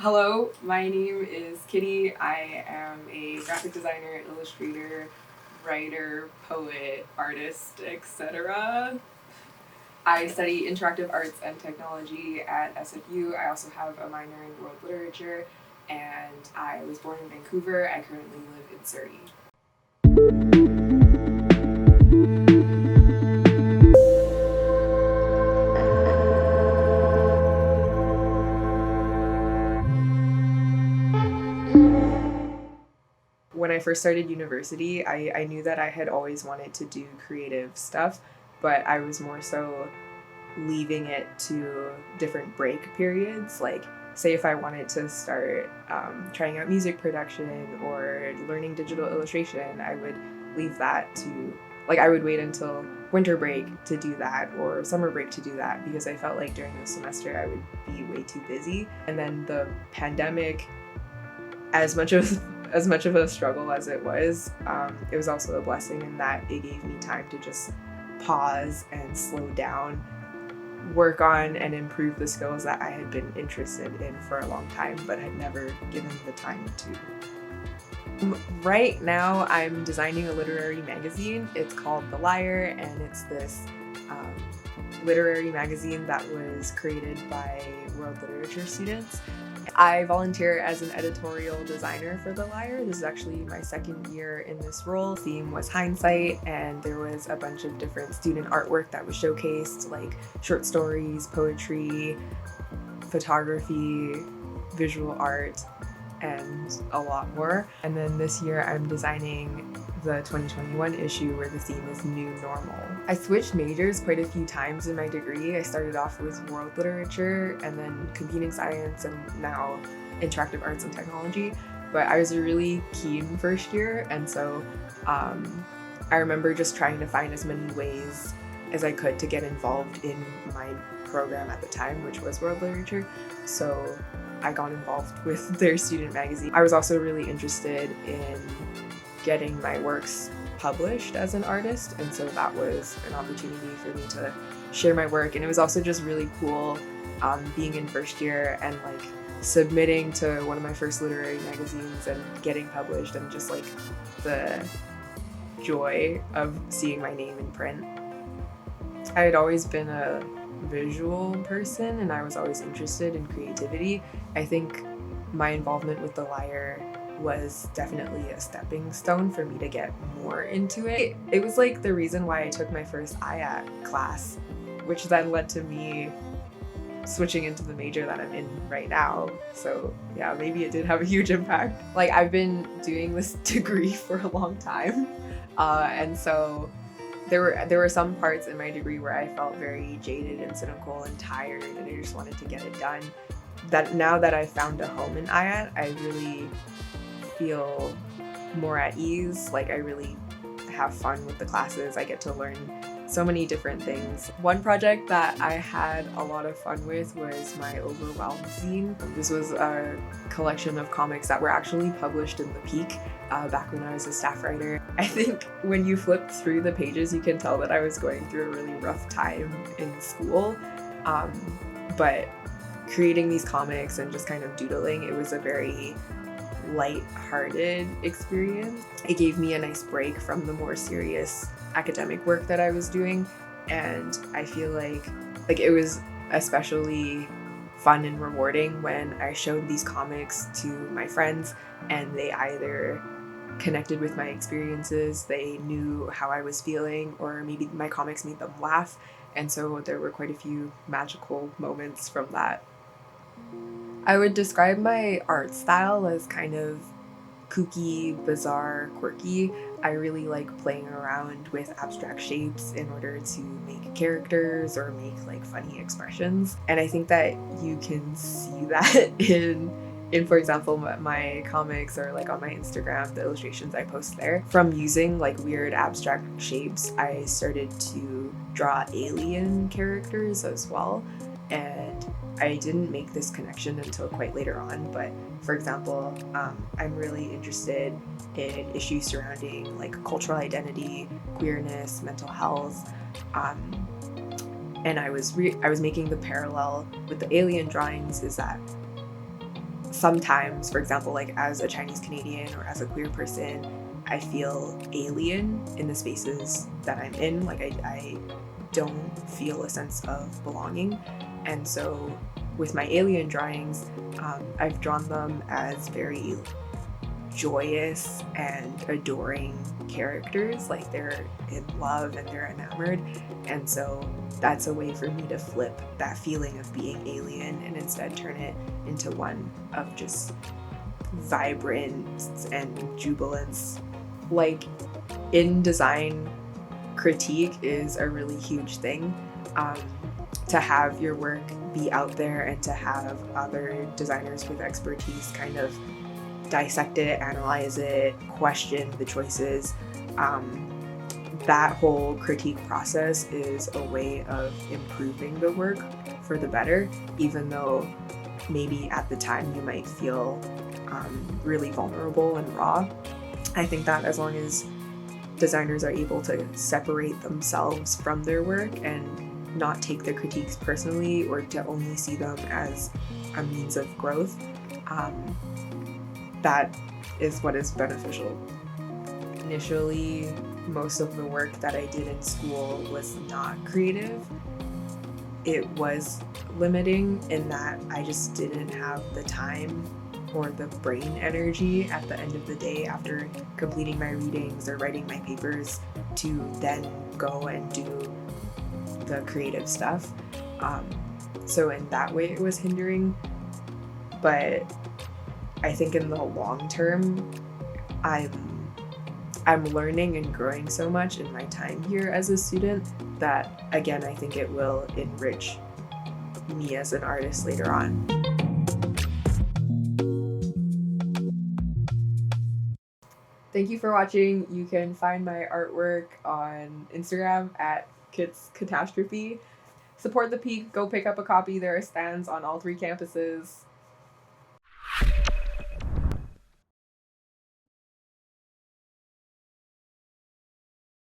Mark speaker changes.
Speaker 1: Hello, my name is Kitty. I am a graphic designer, illustrator, writer, poet, artist, etc. I study interactive arts and technology at SFU. I also have a minor in world literature, and I was born in Vancouver. I currently live in Surrey. When I first started university, I knew that I had always wanted to do creative stuff, but I was more so leaving it to different break periods. Like, say, if I wanted to start trying out music production or learning digital illustration, I would leave that to, I would wait until winter break to do that or summer break to do that because I felt like during the semester I would be way too busy. And then the pandemic, as much of a struggle as it was also a blessing in that it gave me time to just pause and slow down, work on and improve the skills that I had been interested in for a long time but had never given the time to. Right now I'm designing a literary magazine. It's called The Lyre, and it's this literary magazine that was created by world literature students. I volunteer as an editorial designer for The Lyre. This is actually my second year in this role. The theme was hindsight, and there was a bunch of different student artwork that was showcased, like short stories, poetry, photography, visual art, and a lot more. And then this year I'm designing the 2021 issue where the theme is New Normal. I switched majors quite a few times in my degree. I started off with world literature and then computing science and now interactive arts and technology. But I was a really keen first year, and so I remember just trying to find as many ways as I could to get involved in my program at the time, which was world literature. So I got involved with their student magazine. I was also really interested in getting my works published as an artist, and so that was an opportunity for me to share my work. And it was also just really cool being in first year and submitting to one of my first literary magazines and getting published, and just the joy of seeing my name in print. I had always been a visual person and I was always interested in creativity. I think my involvement with The Lyre was definitely a stepping stone for me to get more into it. It was the reason why I took my first IAT class, which then led to me switching into the major that I'm in right now. So yeah, maybe it did have a huge impact. I've been doing this degree for a long time, and so there were some parts in my degree where I felt very jaded and cynical and tired, and I just wanted to get it done. That now that I've found a home in IAT, I really feel more at ease. I really have fun with the classes. I get to learn so many different things. One project that I had a lot of fun with was my Overwhelmed zine. This was a collection of comics that were actually published in the Peak back when I was a staff writer. I think when you flip through the pages, you can tell that I was going through a really rough time in school. But creating these comics and just kind of doodling, it was a very light-hearted experience. It gave me a nice break from the more serious academic work that I was doing, and I feel like it was especially fun and rewarding when I showed these comics to my friends and they either connected with my experiences, they knew how I was feeling, or maybe my comics made them laugh. And so there were quite a few magical moments from that. I would describe my art style as kind of kooky, bizarre, quirky. I really like playing around with abstract shapes in order to make characters or make funny expressions. And I think that you can see that in for example, my comics or on my Instagram, the illustrations I post there. From using weird abstract shapes, I started to draw alien characters as well. And I didn't make this connection until quite later on, but for example, I'm really interested in issues surrounding cultural identity, queerness, mental health, and I was making the parallel with the alien drawings is that sometimes, for example, like as a Chinese Canadian or as a queer person, I feel alien in the spaces that I'm in. Like I don't feel a sense of belonging. And so with my alien drawings, I've drawn them as very joyous and adoring characters. Like they're in love and they're enamored. And so that's a way for me to flip that feeling of being alien and instead turn it into one of just vibrance and jubilance. Like in design, critique is a really huge thing. To have your work be out there and to have other designers with expertise kind of dissect it, analyze it, question the choices. That whole critique process is a way of improving the work for the better, even though maybe at the time you might feel really vulnerable and raw. I think that as long as designers are able to separate themselves from their work and not take their critiques personally or to only see them as a means of growth, that is what is beneficial. Initially, most of the work that I did in school was not creative. It was limiting in that I just didn't have the time or the brain energy at the end of the day after completing my readings or writing my papers to then go and do the creative stuff. So in that way it was hindering, but I think in the long term, I'm learning and growing so much in my time here as a student that, again, I think it will enrich me as an artist later on. Thank you for watching. You can find my artwork on Instagram at Kits Catastrophe. Support the Peak. Go pick up a copy. There are stands on all 3 campuses.